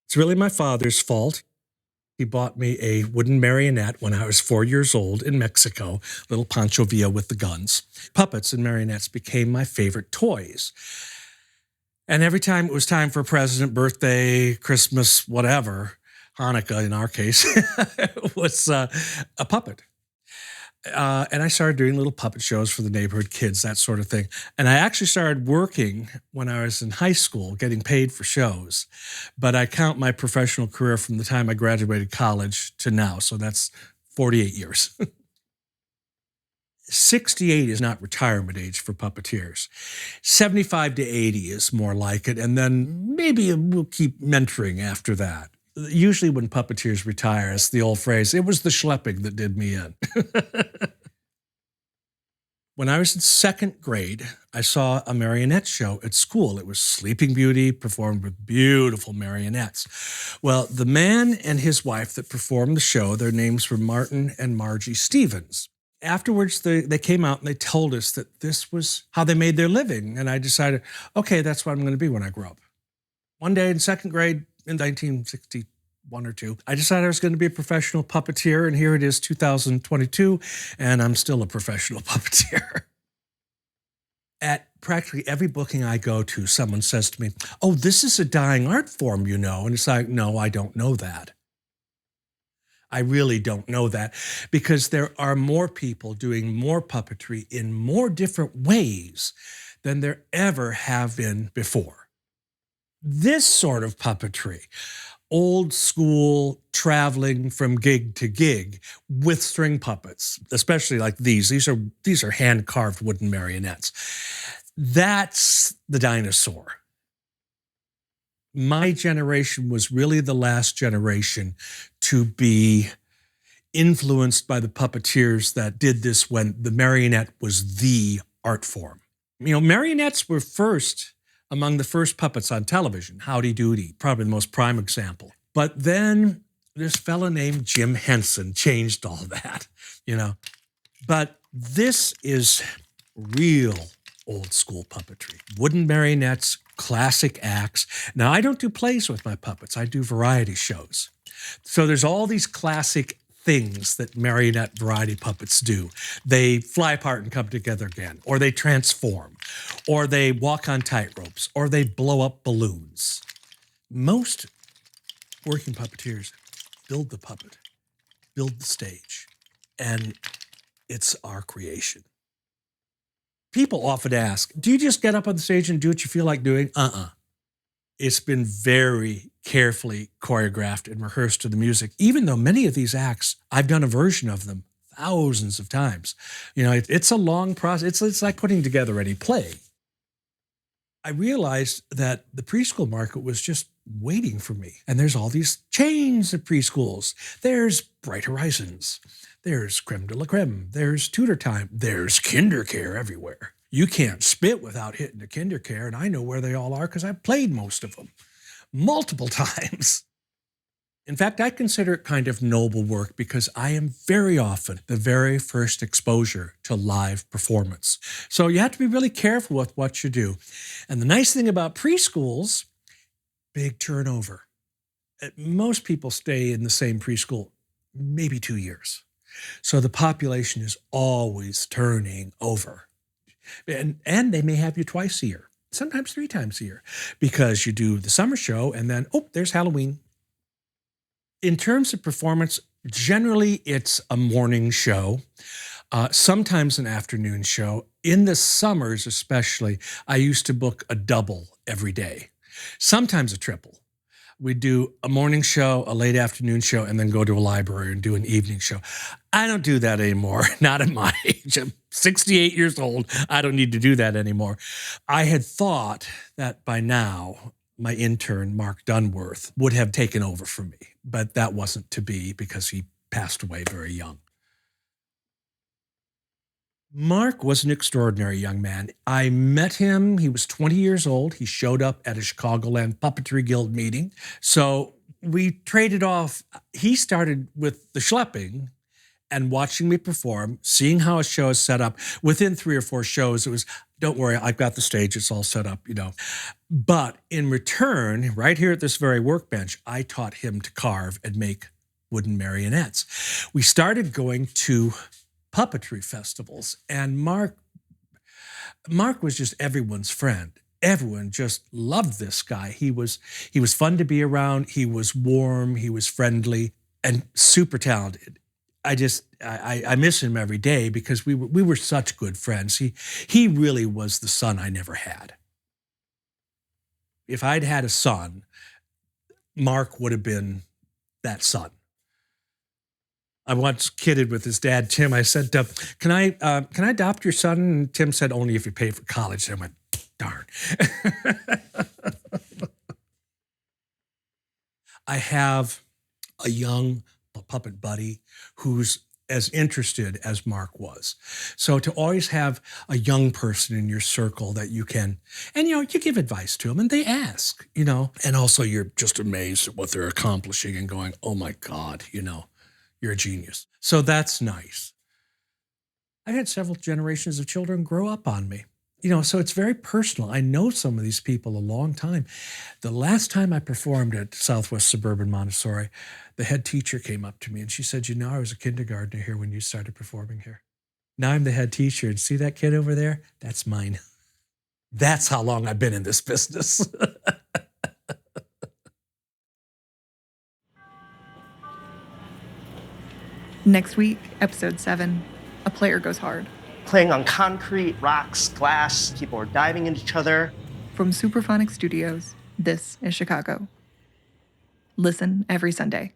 It's really my father's fault. He bought me a wooden marionette when I was 4 years old in Mexico, little Pancho Villa with the guns. Puppets and marionettes became my favorite toys. And every time it was time for a president, birthday, Christmas, whatever, Hanukkah in our case, it was a puppet. And I started doing little puppet shows for the neighborhood kids, that sort of thing. And I actually started working when I was in high school, getting paid for shows. But I count my professional career from the time I graduated college to now. So that's 48 years. 68 is not retirement age for puppeteers. 75 to 80 is more like it. And then maybe we'll keep mentoring after that. Usually when puppeteers retire, it's the old phrase, it was the schlepping that did me in. When I was in second grade, I saw a marionette show at school. It was Sleeping Beauty performed with beautiful marionettes. Well, the man and his wife that performed the show, their names were Martin and Margie Stevens. Afterwards, they came out and they told us that this was how they made their living. And I decided, okay, that's what I'm going to be when I grow up. One day in second grade in 1961 or two, I decided I was going to be a professional puppeteer. And here it is, 2022, and I'm still a professional puppeteer. At practically every booking I go to, someone says to me, oh, this is a dying art form, you know. And it's like, no, I don't know that. I really don't know that because there are more people doing more puppetry in more different ways than there ever have been before. This sort of puppetry, old school traveling from gig to gig with string puppets, especially like these. These are hand-carved wooden marionettes. That's the dinosaur. My generation was really the last generation to be influenced by the puppeteers that did this when the marionette was the art form. You know, marionettes were among the first puppets on television. Howdy Doody, probably the most prime example. But then this fella named Jim Henson changed all that, you know. But this is real old school puppetry. Wooden marionettes, classic acts. Now, I don't do plays with my puppets. I do variety shows. So there's all these classic things that marionette variety puppets do. They fly apart and come together again, or they transform, or they walk on tightropes, or they blow up balloons. Most working puppeteers build the puppet, build the stage, and it's our creation. People often ask, do you just get up on the stage and do what you feel like doing? It's been very carefully choreographed and rehearsed to the music, even though many of these acts, I've done a version of them thousands of times. You know, it's a long process. It's like putting together any play. I realized that the preschool market was just waiting for me. And there's all these chains of preschools. There's Bright Horizons. There's Creme de la Creme. There's Tutor Time. There's KinderCare everywhere. You can't spit without hitting a KinderCare, and I know where they all are because I've played most of them multiple times. In fact, I consider it kind of noble work because I am very often the very first exposure to live performance. So you have to be really careful with what you do. And the nice thing about preschools, big turnover. Most people stay in the same preschool maybe 2 years. So the population is always turning over. And they may have you twice a year, sometimes 3 times a year, because you do the summer show and then, oh, there's Halloween. In terms of performance, generally it's a morning show, sometimes an afternoon show. In the summers especially, I used to book a double every day, sometimes a triple. We do a morning show, a late afternoon show, and then go to a library and do an evening show. I don't do that anymore, not at my age. I'm 68 years old. I don't need to do that anymore. I had thought that by now, my intern, Mark Dunworth, would have taken over for me, but that wasn't to be because he passed away very young. Mark was an extraordinary young man. I met him. He was 20 years old. He showed up at a Chicagoland Puppetry Guild meeting. So we traded off. He started with the schlepping and watching me perform, seeing how a show is set up. Within 3 or 4 shows, it was, Don't worry, I've got the stage. It's all set up, you know. But in return, right here at this very workbench, I taught him to carve and make wooden marionettes. We started going to puppetry festivals, and Mark was just everyone's friend. Everyone just loved this guy. He was fun to be around. He was warm. He was friendly and super talented. I miss him every day because we were such good friends. He really was the son I never had. If I'd had a son, Mark would have been that son. I once kidded with his dad, Tim. I said, can I adopt your son? And Tim said, only if you pay for college. And I went, darn. I have a young puppet buddy who's as interested as Mark was. So to always have a young person in your circle that you can, and you give advice to them and they ask, and also you're just amazed at what they're accomplishing and going, oh my God, you're a genius. So that's nice. I've had several generations of children grow up on me. So it's very personal. I know some of these people a long time. The last time I performed at Southwest Suburban Montessori, the head teacher came up to me and she said, I was a kindergartner here when you started performing here. Now I'm the head teacher, and see that kid over there? That's mine. That's how long I've been in this business. Next week, episode 7, a player goes hard. Playing on concrete, rocks, glass, people are diving into each other. From Superphonic Studios, this is Chicago. Listen every Sunday.